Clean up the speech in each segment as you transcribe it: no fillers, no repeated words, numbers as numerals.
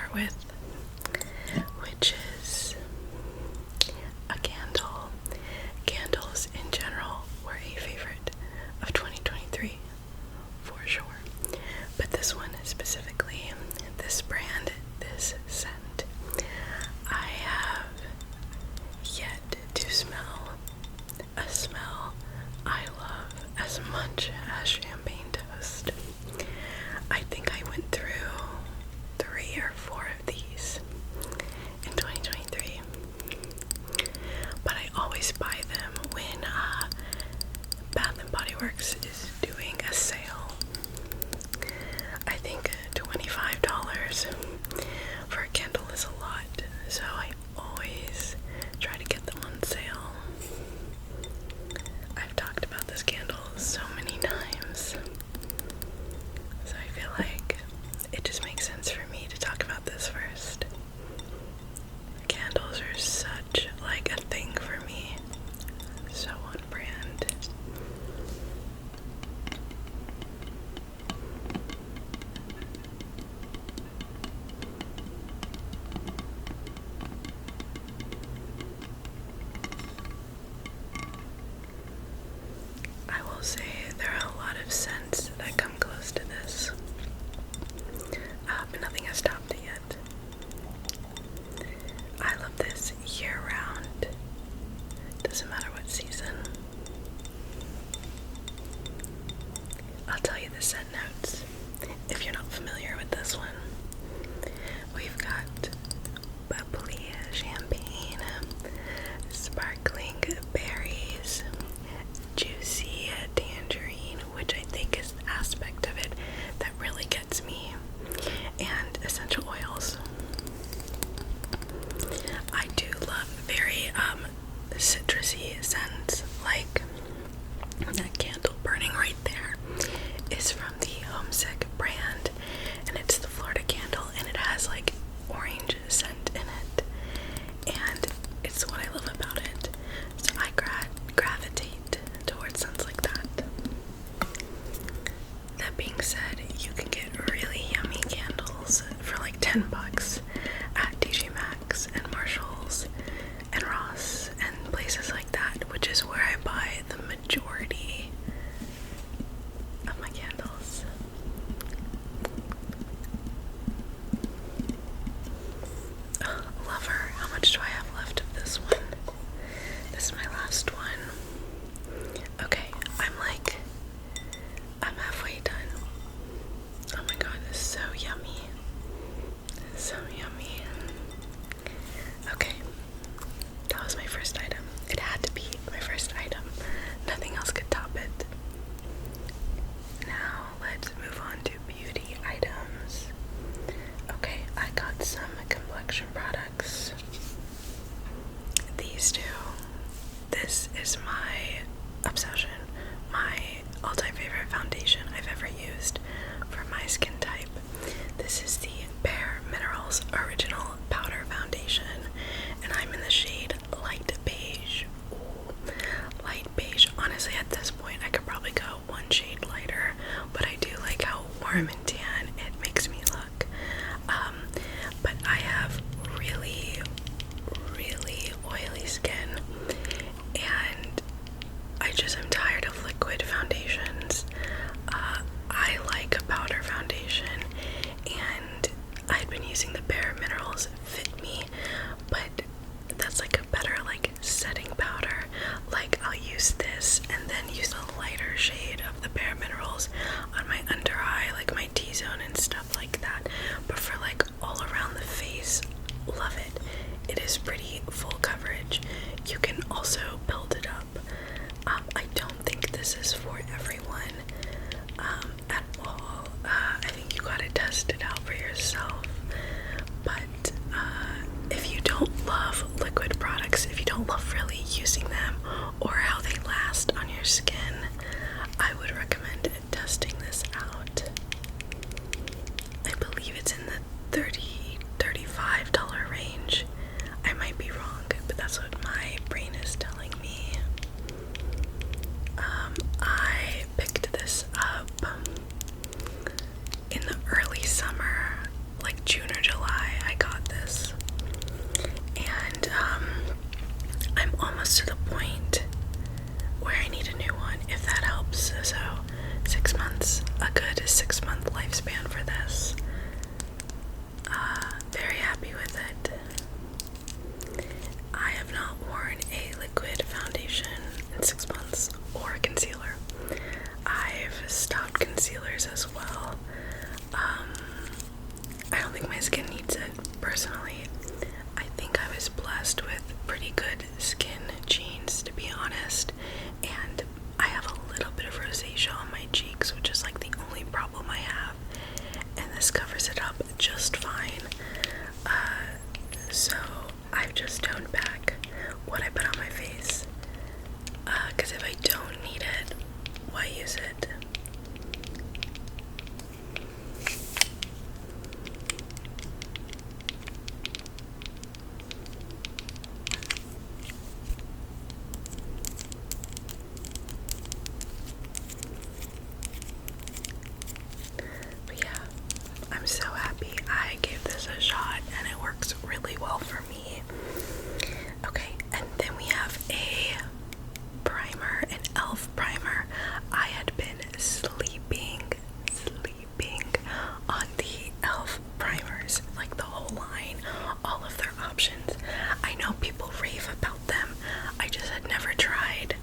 start with, which is a candle. Candles in general were a favorite of 2023, for sure. But this one specifically, this brand, this scent, I have yet to smell a smell I love as much as champagne toast. I think I went through 3 or 4 of these in 2023, but I always buy them when Bath and Body Works is doing a sale. I think $25 for a candle is a lot, so I always try to get them on sale. I've talked about this candle so many times, so I feel like it just makes sense for me to talk about this first. Candles are such like a thing for me, so on brand. I will say there are a lot of scents that come close to this, but nothing has topped it yet. I love this year round, doesn't matter what season. I'll tell you the scent notes if you're not familiar with this one. We've got bubbly champagne, sparkling berries, juicy tangerine, which I think is the aspect of it that really gets me, and essential oils. I do love very citrusy scents, like that candle burning right there is from the Homesick brand, and it's the Florida candle, and it has like orange scent in it, and it's what I love about it. So I gravitate towards scents like that. That being said, you can get really yummy candles for like $10 at TJ Maxx and Marshalls and Ross and places like that, which is where I buy the majority of my candles. Lover, how much do I have left of this one? This is my last one. Okay, I'm halfway done. Oh my god, this is so yummy. So yummy. Okay, that was my first item. It had to be my first item. Nothing else could top it. Now, let's move on to beauty items. Okay, I got some complexion products. These two. This is my obsession. My all-time favorite foundation I've ever used for my skin type. This is the Bare Minerals Original Powder Foundation, and I'm in the shade Light Beige. Ooh, light beige. Honestly, at this point, I could probably go one shade lighter, but I do like how warm and tan it makes me look. But I have really, really oily skin, and I just am tired of liquid foundations. I like a powder foundation, and I've been using the Bare Minerals Fit Me, but that's like a better like setting powder. Like I'll use this and then use a lighter shade of the Bare Minerals on my under eye, like my T-zone and stuff like that. But for like all around the face, love it. It is pretty full coverage. You can also build it up. I don't think this is for everyone at all. I think you gotta test it out for yourself. But if you don't love liquid products, if you don't love really using them or how they last on your skin, I would recommend testing this out. I believe it's in the $35 range. I might be wrong, but that's what my brain is telling me. I picked this up in the early summer, like June or July. 6 months, a good 6-month lifespan for this. Very happy with it. I have not worn a liquid foundation in 6 months, or a concealer. I've stopped concealers as well. I don't think my skin needs it, personally. I think I was blessed with pretty good skin genes, to be honest, and I have a little bit of rosacea on my cheeks, which is like the only problem I have, and this covers it up just fine. So I've just toned back what I put on my face, because if I don't need it, why use it? But yeah, I'm so happy I gave this a shot and it works really well for me. Okay, and then we have a primer, an e.l.f. primer. I had been sleeping on the e.l.f. primers, like the whole line, all of their options. I know people rave about them, I just had never tried,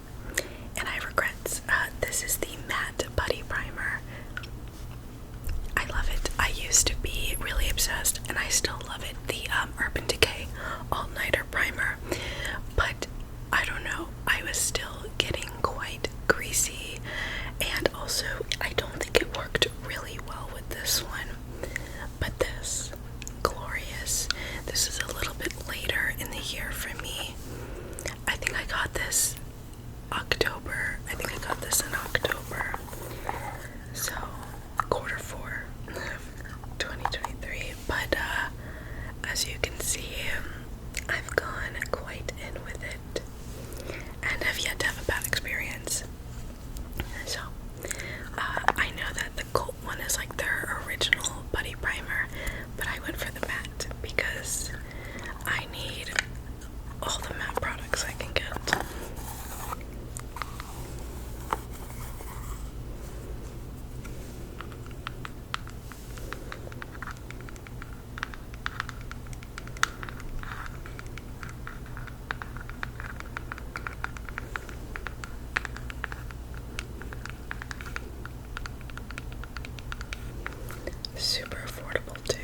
and I have regrets. This is the matte putty primer. I love it. I used to be really obsessed, and I still love it, the Urban Decay All-Nighter Primer, but I don't know, I was still getting quite greasy, and also I don't think it worked really well with this one. But this, glorious. This is a little bit later in the year for me. I think I got this October. I think I got this in October. So, Q4 of 2023. But as you can see, I've gone quite in with it and have yet to have a bad experience. So, I know that the Cult one is like their original putty primer, but I went for the matte because I need all the matte products I can get. Super affordable too.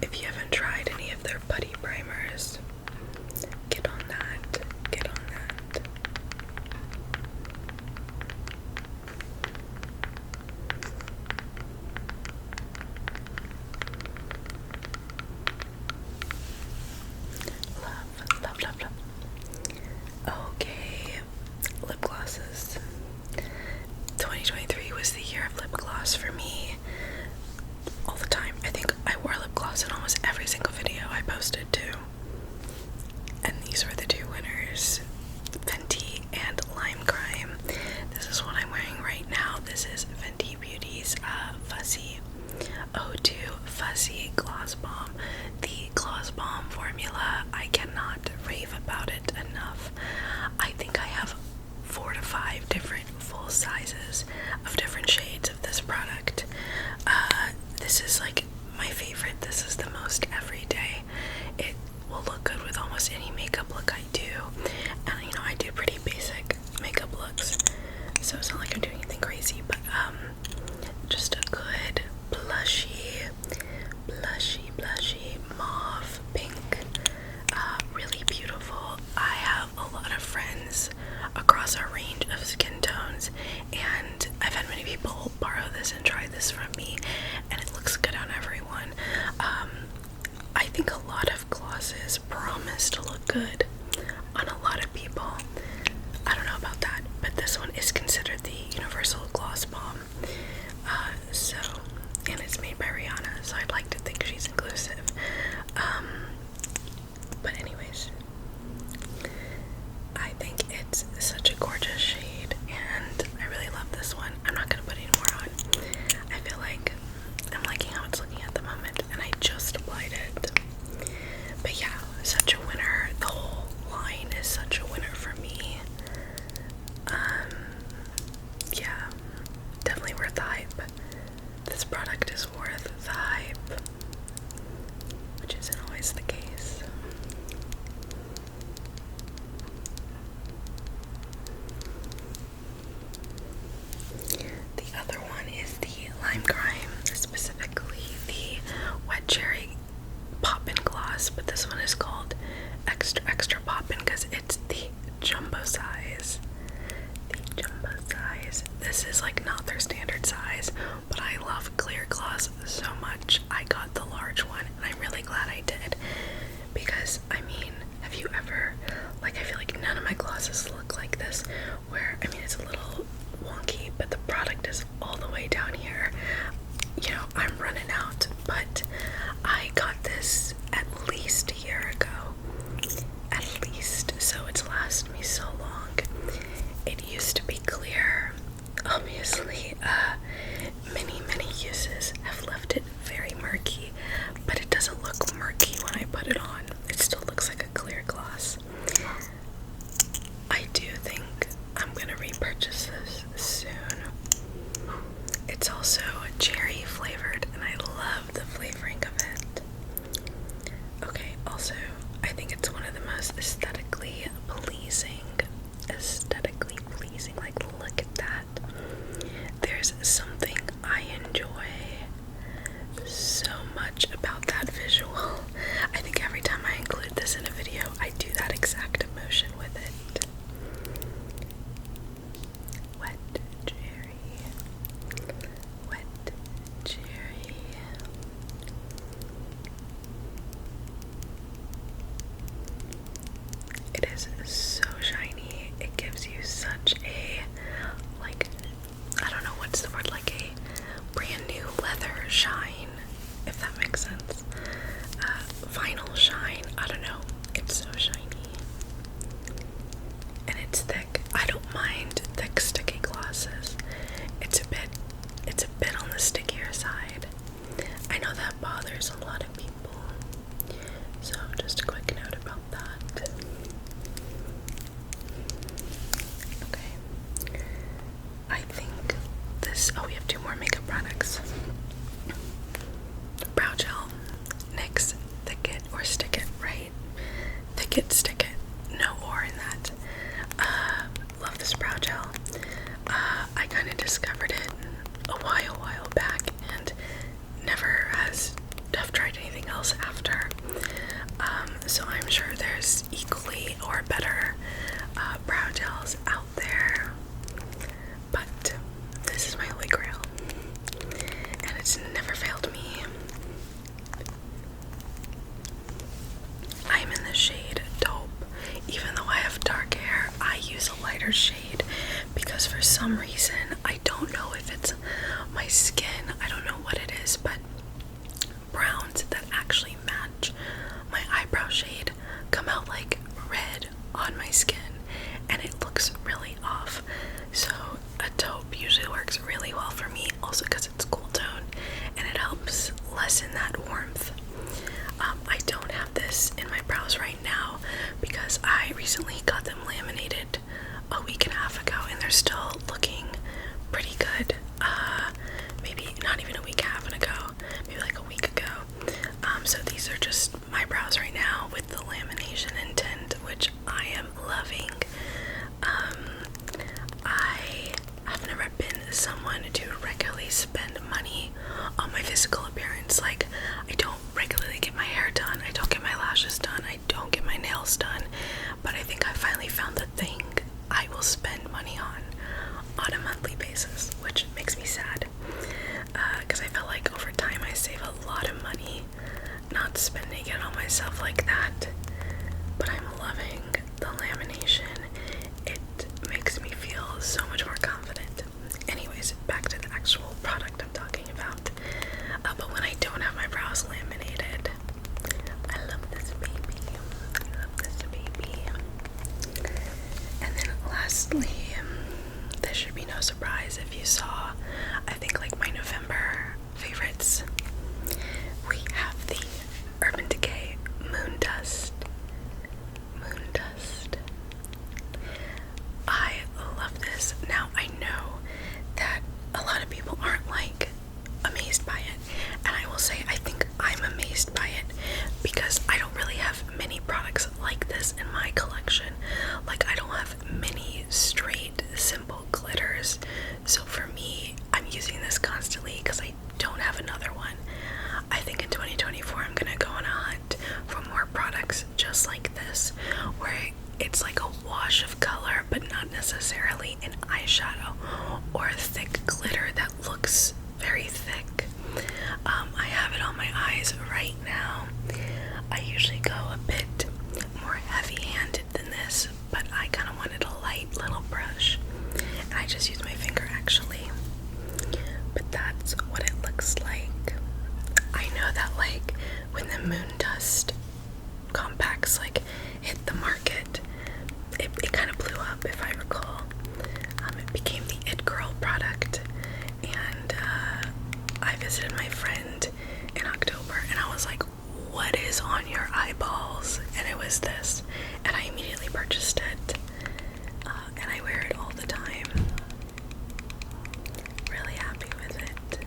If you haven't tried any of their putty primers, get on that. Get on that. Love. Okay, lip glosses. 2023 was the year of lip gloss for me. All the time. I think I wore lip gloss in almost every single video I posted too. And these were the two winners, Fenty and Lime Crime. This is what I'm wearing right now. This is Fenty Beauty's Fuzzy O2 Fuzzy Gloss Bomb. The Gloss Bomb formula, I cannot rave about it enough. I think I have 4 to 5 different full sizes of different shades of this product. This is like my favorite. This is the most everyday. It will look good with almost any makeup look I do. And you know, I do pretty basic makeup looks, so it's not like I'm doing anything crazy, but just a good blushy mauve pink. Really beautiful. I have a lot of friends across a range of skin tones, and I've had many people borrow this and try this from me, and it looks good on everyone. I think a lot of glosses promise to look good on a lot of people. I don't know about that, but this one is considered the universal gloss bomb. And it's made by Rihanna, so I'd like to think she's inclusive. But anyways, I think it's such a gorgeous shade, and I really love this one. I'm not gonna put any more on. I feel like I'm liking how it's looking at the moment, and I just applied it. But yeah, such a winner. The whole line is such a winner for me. Yeah, definitely so much about that visual. I think every time I include this in a video, I do that exact motion with it. Wet cherry. Wet cherry. It is so shiny. It gives you such a, like, I don't know what's the word, like a brand new leather shine, if that makes sense. Vinyl shine, I don't know. It's so shiny. And it's thick. I don't mind thick sticky glosses. It's a bit on the stickier side. I know that bothers a lot of people. So just a quick note about that. Okay. I think this, oh, we have 2 more makeup products. Brow gel. NYX Thick It or Stick It, right? Thick It, Stick It. No or in that. Love this brow gel. I kind of discovered it a while back and never have tried anything else after. So I'm sure there's equally or better brow gels out there, but this is my holy grail, and it's never failed me. I'm in the shade Taupe. Even though I have dark hair, I use a lighter shade because for some reason, I don't know if it's my skin, I don't know what it is, but browns that actually match my eyebrow shade come out like red on my skin, and it looks really off. So a taupe usually works really well for me, also because it's cool tone and it helps lessen that warmth. I don't have this in my brows right now because I recently got them laminated a week and a half ago, and they're still looking pretty good. Maybe not even a week and a half ago, maybe like a week ago. So these are just my brows right now with the lamination and tint, which I am loving. I have never been someone to regularly spend money on my physical appearance. Like, I don't regularly get my hair done, I don't get my lashes done, I don't get my nails done, but I think I finally found the thing I will spend money on a monthly basis, which makes me sad, because I feel like over time I save a lot of money not spending it on myself like that. But I'm loving the lamination. It makes me feel so much more confident. Anyways, back to the actual product I'm talking about. But when I don't have my brows laminated, I love this baby. I love this baby. And then lastly, this should be no surprise if you saw, I think, like my November favorites. We have the Urban Decay Moon Dust. Moon Dust. I love this. Now, I know that a lot of people aren't like amazed by it, and I will say I think I'm amazed by it because I don't really have many products like this in my collection. Like, I don't have many straight simple glitters, so for me, I'm using this constantly because I don't have another one. I think in 2024 I'm gonna go on a hunt for more products just like this, where it's like a wash of color but not necessarily an eyeshadow or a thick glitter that looks very thick. I have it on my eyes right now. I usually go a bit more heavy-handed than this, but I kind of wanted a light little brush, and I just used my finger actually. But that's what it looks like. I know that, like, when the Moon Dust compacts like hit the market, it kind of blew up, if I recall. It became the It Girl product, and I visited my friend in October, and I was like, what is on your eyeballs? And it was this, and I immediately purchased it, and I wear it all the time. Really happy with it.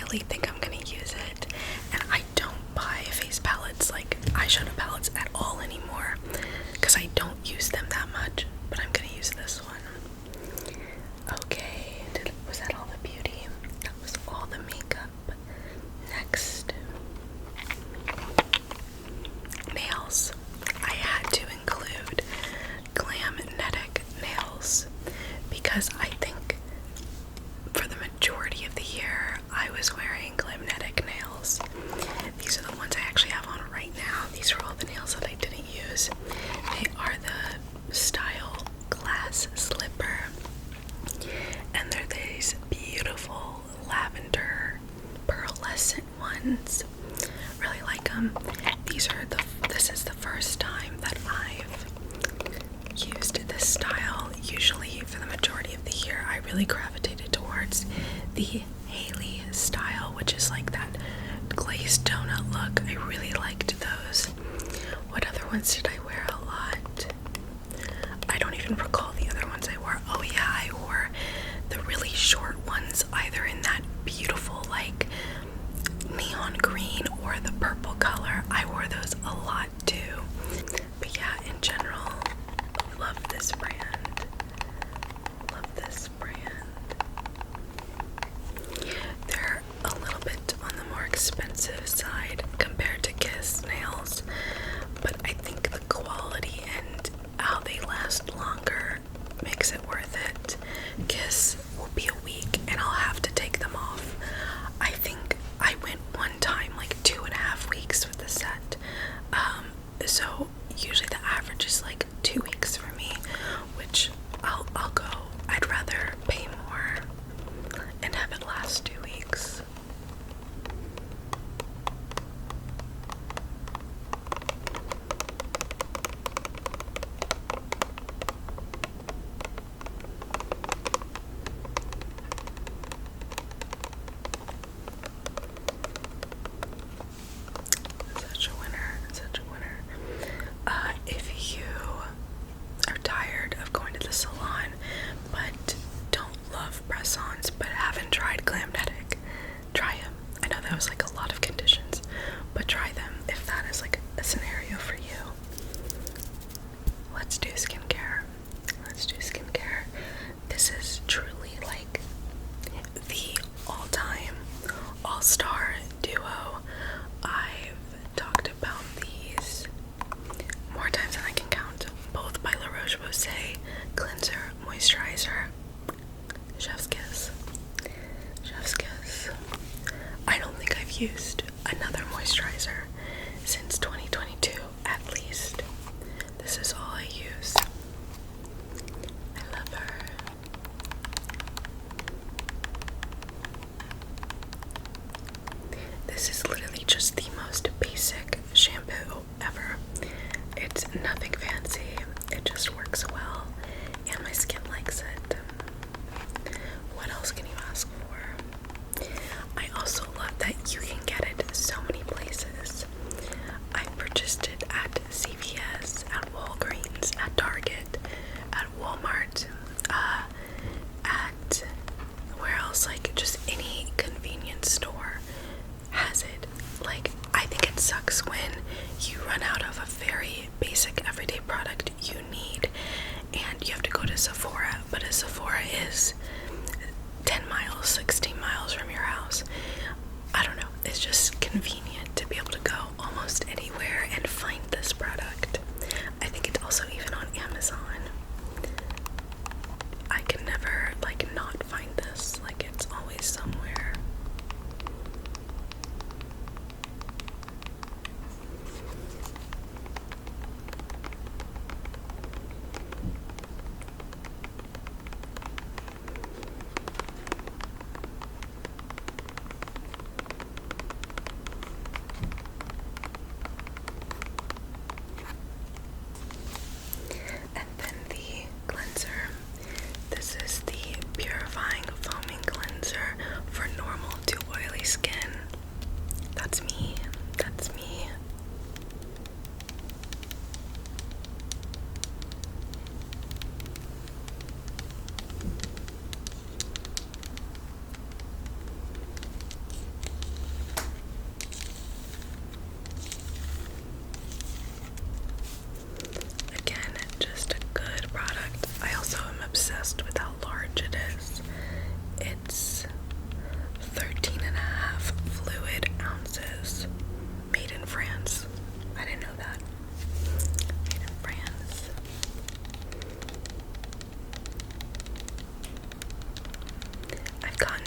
really think I'm gonna use it. And I don't buy face palettes, like eyeshadow palettes at all anymore, because I don't use them that much, but I'm gonna use this one. Okay, was that all the beauty? That was all the makeup. Next, nails. I had to include Glamnetic nails because I think for the majority of the year I was wearing Glamnetic nails. These are the ones I actually have on right now. These are all the nails that I didn't use. They are the Style Glass Slipper, and they're these beautiful lavender pearlescent ones. Really like them. This is the first time that I've used this style. Usually for the majority of the year I really gravitated towards the Haley style, which is like that glazed donut look. I really liked those. What other ones did I wear a lot? I don't even recall the other ones I wore. Oh yeah, I wore the really short ones, either in that beautiful like neon green or the purple color. I wore those a lot too. But yeah, in general, love this brand. Love this brand. They're a little bit on the more expensive side compared to Kiss nails, but I think the quality and how they last longer makes it worth it. Kiss will be a week and I'll have to take them off. I think I went one time like 2.5 weeks with the set. So usually the average is like 2 weeks for me, which I'll go. I'd rather pay more and have it last 2 weeks. Such a winner, such a winner. If you are tired of going to the salon but don't love press-ons but haven't tried Glamnetic, try them. I know that was like a lot of conditions, but try them if that is like a scenario for you. Let's do skincare. Let's do skincare. This is truly like the all-time all-star duo. I've talked about these more times than I can count. Both by La Roche-Posay cleanser, moisturizer, Chef's Kiss. Chef's Kiss. I don't think I've used another moisturizer since 2022, at least. This is all I use. I love her. This is literally just the most basic shampoo ever. It's nothing fancy. It just works well, and my skin likes it. What else can you ask for? I also love that you can get it so many places. I purchased it at CVS, at Walgreens, at Target, at Walmart, at where else? Like just any convenience store has it. Like, I think it sucks when you run out of a very basic everyday product you need and you have to go to Sephora, but a Sephora is 10 miles, 16 miles from your house. I don't know, it's just convenient to be able to go almost anywhere and find this product. I think it's also even on Amazon. I can never like not find this, like it's always somewhere.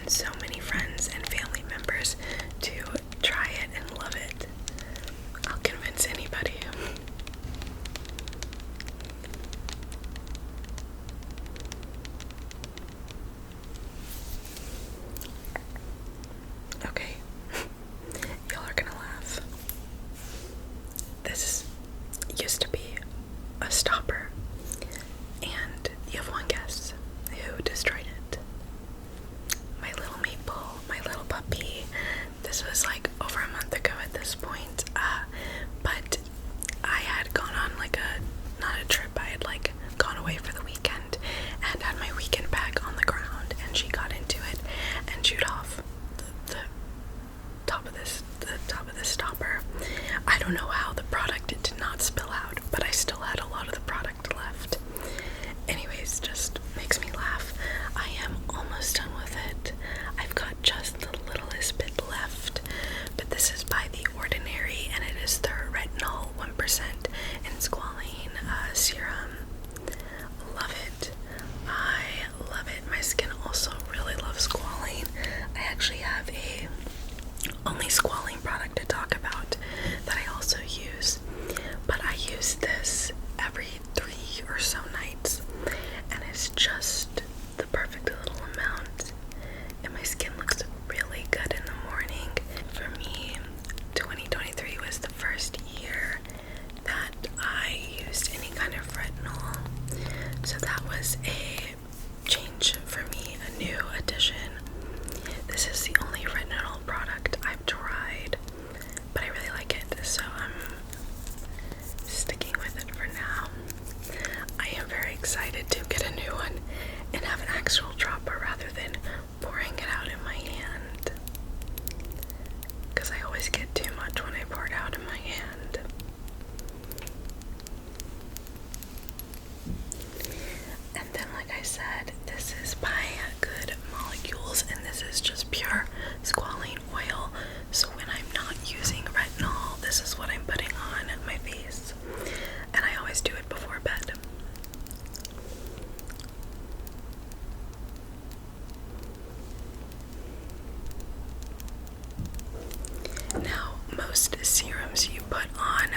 gotten so many friends and family members to try it and love it. I'll convince anybody. Okay, y'all are gonna laugh. This used to be a stopper, and you have one guess who destroyed it. My little Maple, my little puppy. This was like over a month ago at this point, but I had gone on like not a trip, I had like gone away for the weekend and had my weekend bag on the ground, and she got into it and chewed off the top of this stopper. I don't know how the product did not spill out, but I still had a lot of the product left. Anyways, just makes me laugh. I am almost done with it. I've got just the littlest bit left, but this is by The Ordinary, and it is their retinol 1% and squalane serum. Love it. I love it. My skin also really loves squalane. I actually have a only squalane product to talk about that I also use, but I use this every 3 or so nights, and it's just the perfect little amount, and my skin looks really good in the morning. For me, 2023 was the first year that I used any kind of retinol, so that was a change for me, a new addition. This is the only retinol product I've tried, but I really like it, so I'm sticking with it for now. I am very excited to get a new one and have an actual dropper rather than pouring it out in my hand, because I always get too much when I pour it out in my hand. And then, like I said, this is by Good Molecules, and this is just pure squalane oil. So when I'm not using retinol, this is what I'm putting on my face, and I always do it before bed. Now, most serums you put on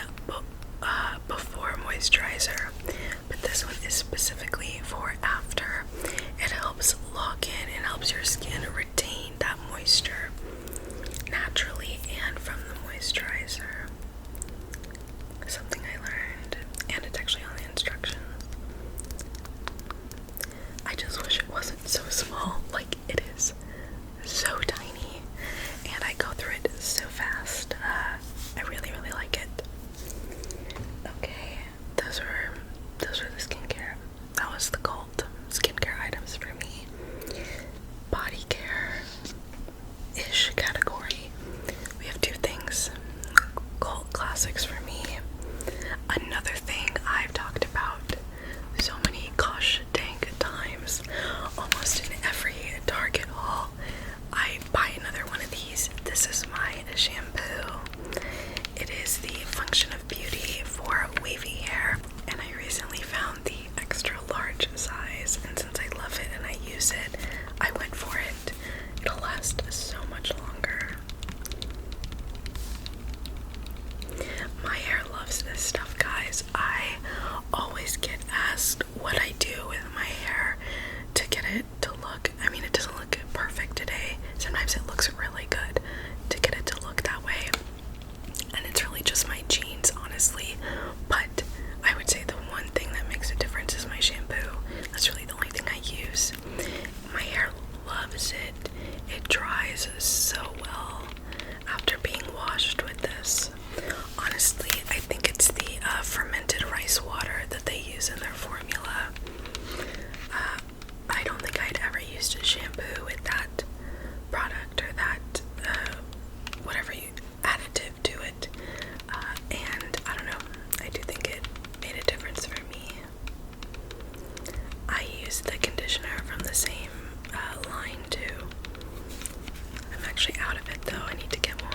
before moisturizer, but this one is specifically for after. It helps lock in and helps your skin retain that moisture naturally and from the moisturizer. Something I learned, and it's actually on the instructions. I just wish it wasn't so small. Like, it is so tiny, and I go through it so fast. I really, really like it. Okay, those were the skincare. That was the cult skincare items for me. Body care-ish category. We have 2 things. Cult classics for me. Another thing I've talked about so many gosh dang times, almost in every Target haul, I buy another one of these. This is my shampoo. It is the Function of Beauty for wavy hair, and I recently found the extra large size, and since I love it and I use it, I went for it. It'll last so much longer. My hair loves this stuff, guys. I always get asked what I do with my hair to get it to look, I mean, it doesn't look perfect today. Sometimes it looks really good to get it to look that way. And it's really just my genes, honestly. But I would say the one thing that makes a difference is my shampoo. That's really the only thing I use. My hair loves it. It dries so well after being washed with this. Honestly, I think it's the fermented rice water that they use in their formula. I don't think I'd ever used a shampoo with that product or that whatever additive to it, and I don't know, I do think it made a difference for me. I use the conditioner from the same line too. I'm actually out of it though, I need to get more.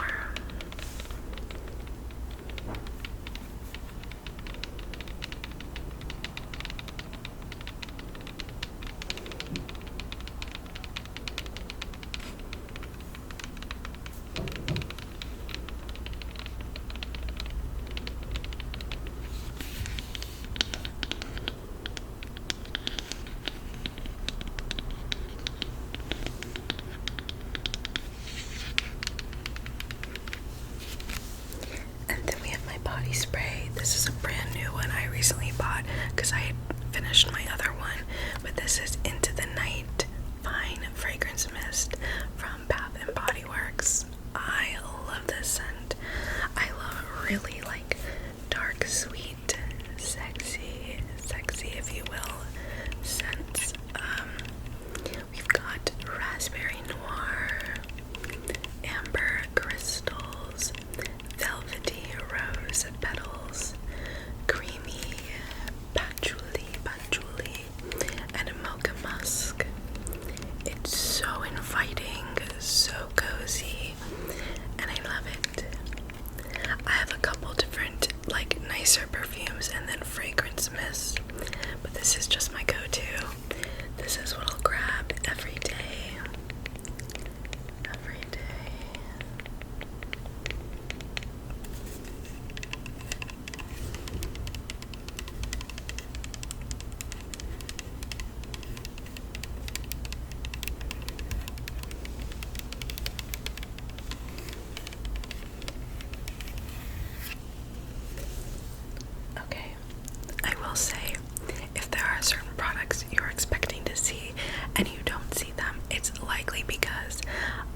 Fragrance Mist from Bath and Body Works. I love this scent. I love really like dark, sweet, sexy if you will, scents. We've got Raspberry Noir, Amber Crystals, Velvety Rose Petals, Creamy Patchouli, and Mocha Musk. It's so inviting, so cozy, and I love it. I have a couple different, like, nicer perfumes and then fragrance mists, but this is just my go-to. This is what I'll grab every day. Okay, I will say, if there are certain products you're expecting to see and you don't see them, it's likely because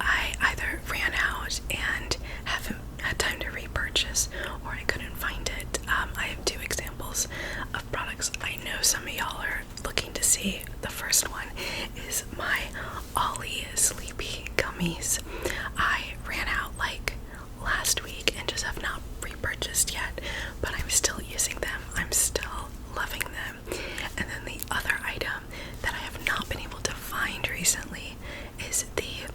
I either ran out and haven't had time to repurchase, or I couldn't find it. I have two examples of products I know some of y'all are looking to see. The first one is my Ollie Sleepy Gummies. I ran out like last week and just have not repurchased yet, but I'm still using them. I'm still loving them. And then the other item that I have not been able to find recently is the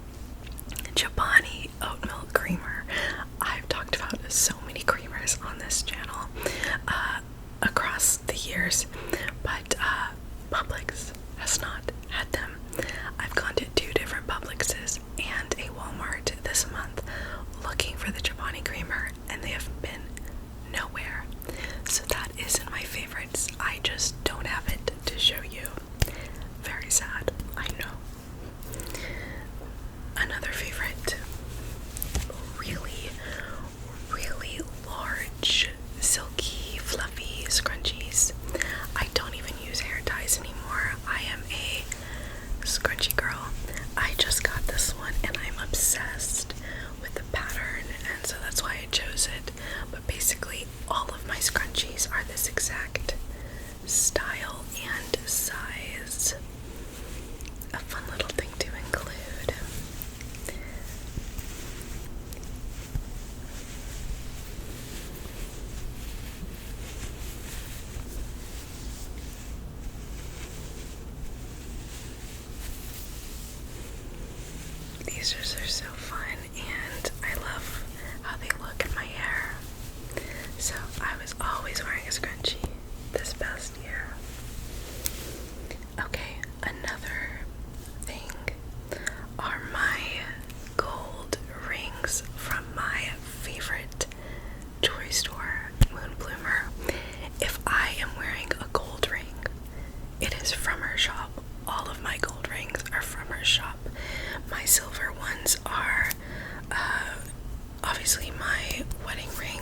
Chobani Oat Milk Creamer. I've talked about so many creamers on this channel across the years, but Publix has not had them. I've gone to 2 different Publixes and a Walmart this month looking for the Chobani creamer, and they have been nowhere. So that is in my favorites. I just don't have it to show you. Very sad, I know. Another favorite, really large, silky, fluffy scrunchies. I don't even use hair ties anymore. I am a scrunchie girl. I just got this one and I'm obsessed with the pattern, and so that's why I chose it. But basically all of my scrunchies are this exact style and size. A fun little thing to include. These are so fun, and I love how they look in my hair. So I was always wearing a scrunchie this past year. Okay, another thing are my gold rings from my favorite jewelry store, Moon Bloomer. If I am wearing a gold ring, it is from her shop. All of my gold rings are from her shop. My silver ones are obviously my wedding ring.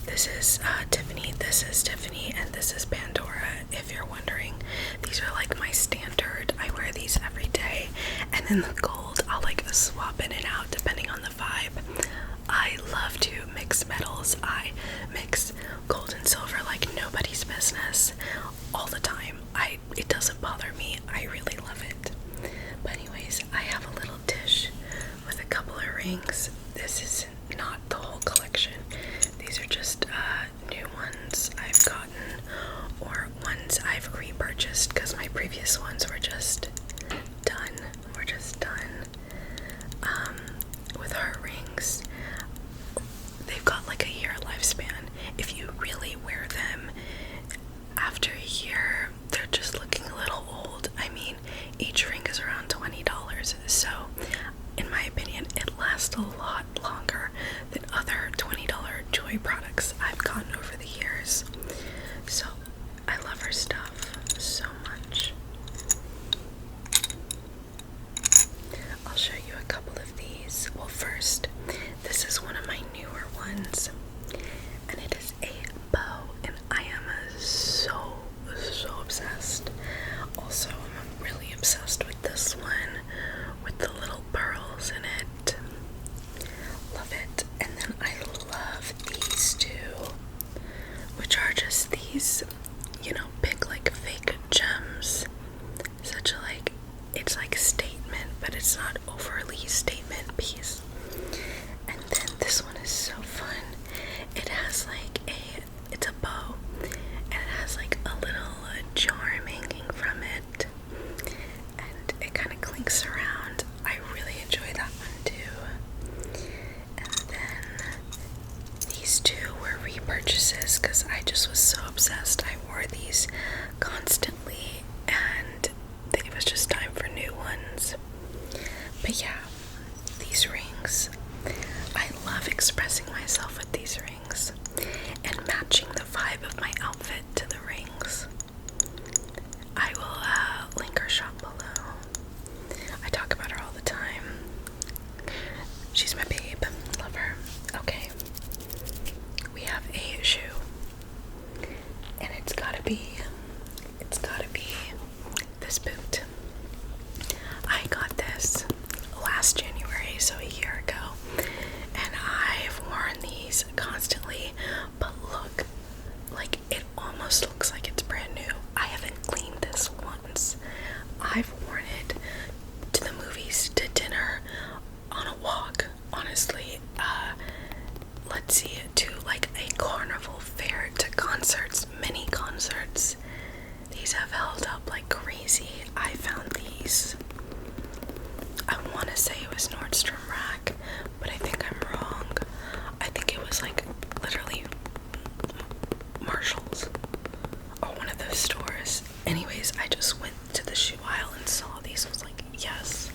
This is Tiffany, and this is Pandora, if you're wondering. These are like my standard. I wear these every day. And then the gold, I'll like swap in and out depending on the vibe. I love to mix metals. I mix gold and silver like nobody's business all the time. It doesn't bother me. I really love it. But anyways, I have a little dish with a couple of rings. This is not the whole collection. These are just new ones I've gotten, or ones I've repurchased because my previous ones were just done. With her rings, they've got like a year lifespan. If you really wear them after a year, they're just looking a little old. I mean, each ring is around $20, so in my opinion, it lasts a lot longer than other $20 jewelry products I've gotten over the years. So I love her stuff so much. I'll show you a couple of these. Well, first, this is one of my newer ones, and it is a bow, and I am so obsessed. Also, I'm really obsessed with this one with the it's like statement, but it's not overly statement piece. And then this one is so fun. It has like it's a bow, and it has like a little charm hanging from it, and it kind of clinks around. I really enjoy that one too. And then these two were repurchases because I just was so obsessed. I wore these constantly, and it was just time for new ones. But yeah, these rings. I love expressing myself with these rings and matching the vibe of my outfit to the rings. I will link her shop below. I talk about her all the time. She's my babe. Love her. Okay. We have a shoe. And it's gotta be this boot. I got this last January, so a year ago, and I've worn these constantly, but look, like it almost looks like it's brand new. I haven't cleaned this once. I've worn it to the movies, to dinner, on a walk, honestly, let's see, to like a carnival fair, to concerts, mini concerts. These have held up like crazy. I found these, I want to say it was Nordstrom Rack, but I think I'm wrong. I think it was like literally Marshall's or one of those stores. Anyways, I just went to the shoe aisle and saw these. I was like, yes.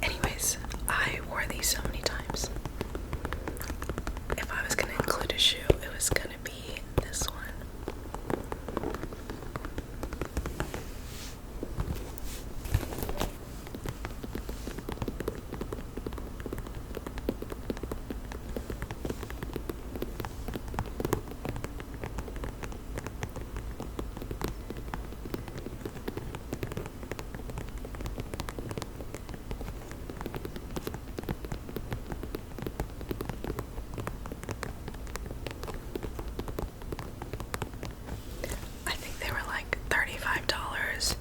Anyways, I wore these so many times. If I was gonna include a shoe, it was gonna be this one. I think they were like $35.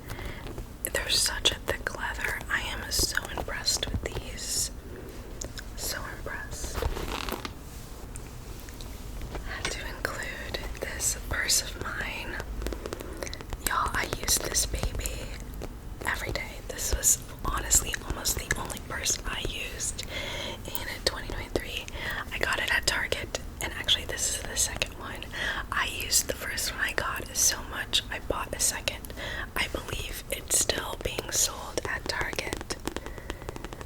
They're such a thick leather. I am so impressed with these. So impressed. I had to include this purse of mine. Y'all, I use this baby every day. This was honestly almost the only purse I used in 2023. I got it at Target, and actually this is the second one. I used the first one I got so much, I bought a second. I believe it's still being sold at Target.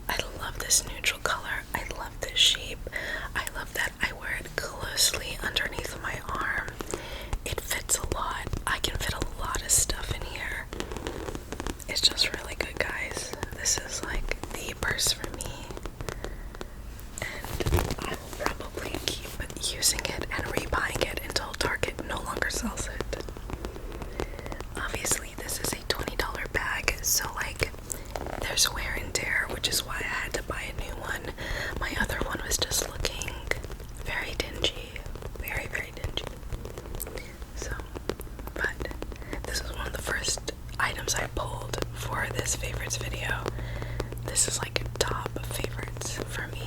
I love this neutral color. I love this shape. I love that I wear it closely underneath my arm. It fits a lot. I can fit a lot of stuff in here. It's just really good, guys. This is like the purse for me. And I will probably keep using it and rebuying it until Target no longer sells it. Obviously, this is a $20 bag, so like there's wear and tear, which is why I had to buy a new one. My other one was just looking very dingy, very, very dingy. So, but this is one of the first items I pulled for this favorites video. This is like top favorites for me.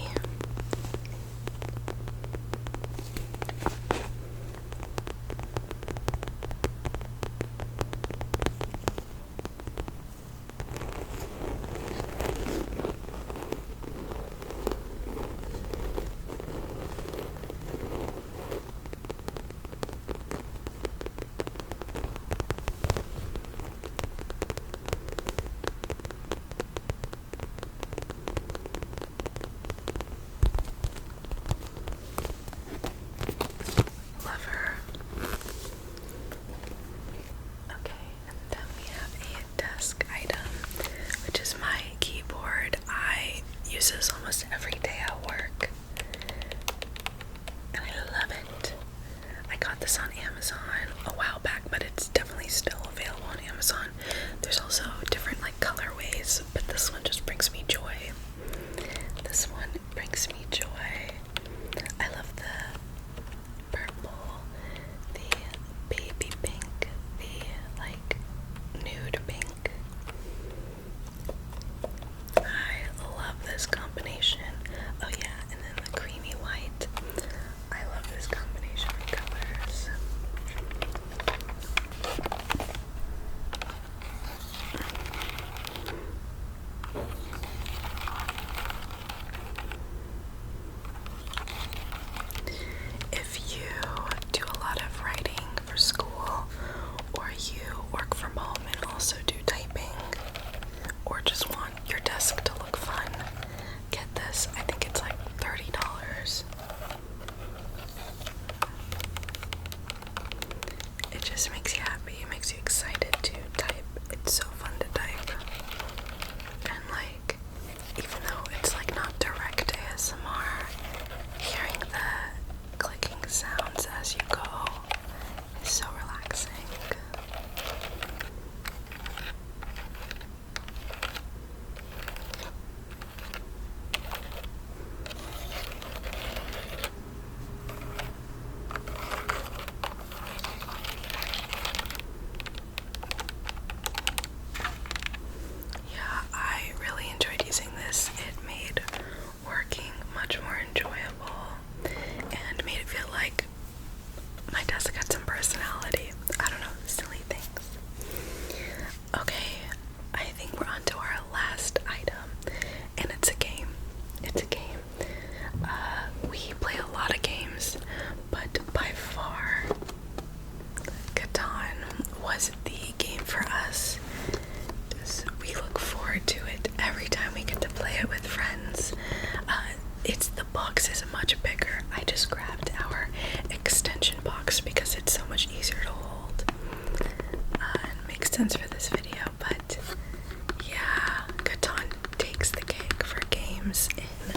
games in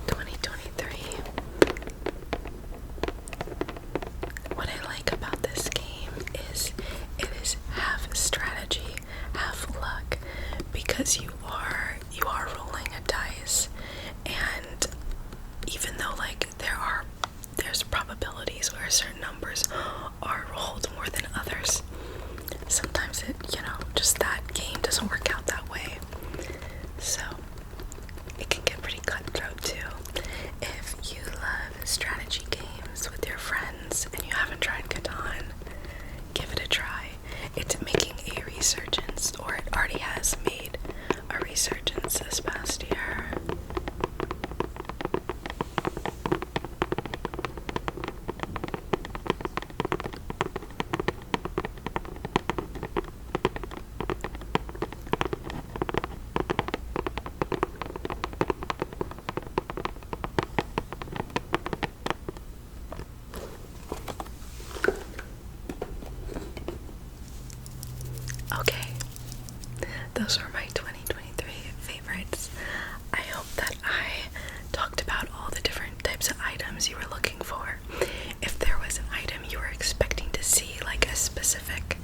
2023. What I like about this game is it is half strategy, half luck, because you are rolling a dice, and even though like there's probabilities where certain numbers are rolled more than others, sometimes just that game doesn't work out that way. So it can get pretty cutthroat too. If you love strategy games with your friends and you haven't tried Catan, give it a try. It's making a resurgence, or it already has made a resurgence this past year. Okay, those were my 2023 favorites. I hope that I talked about all the different types of items you were looking for. If there was an item you were expecting to see, like a specific